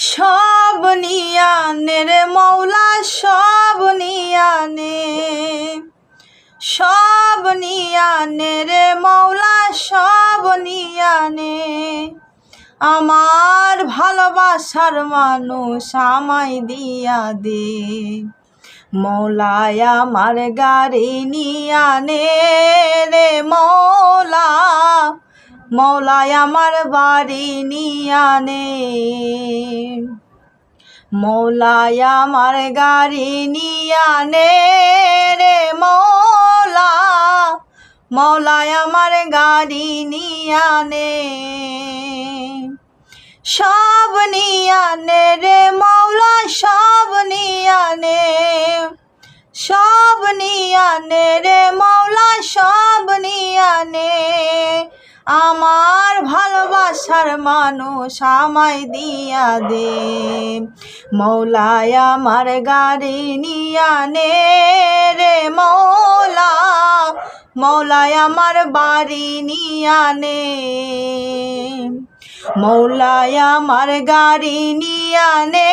সব নিয়ানে রে মৌলা সব নিয়ানে, সব নিয়ানে রে মৌলা সব নিয়ানে। আমার ভালোবাসার মানুষ আমায় দিয়া দে, মৌলায় আমার গাড়ি নিয়ানে রে মৌলা, মৌলায় আমার বাড়ি নিয়ানে। মৌলায় আমার গাড়ি নিয়ানে রে মৌলা, মৌলায় আমার গাড়ি নিয়ানে। সব নিয়ানে রে মৌলা সব নিয়ানে, সব নিয়ানে রে মৌলা সব নিয়ানে। আমার ভালোবাসার মানুষ আমায় দিয়া দে, মৌলায় আমার গাড়ি নিয়ানে রে মৌলা, মৌলায় আমার বাড়ি নিয়ানে। মৌলায় আমার গাড়ি নিয়ানে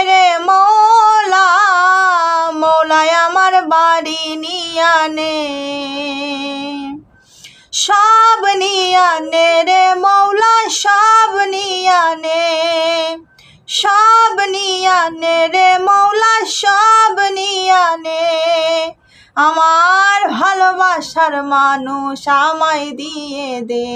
রে মৌলা, মৌলায় আমার বাড়ি নিয়ানে। সব নিয়ানে রে মৌলা সব নিয়ানে, সব নিয়ানে রে মৌলা সব নিয়ানে। আমার ভালোবাসার মানুষ আমায় দিয়ে দে।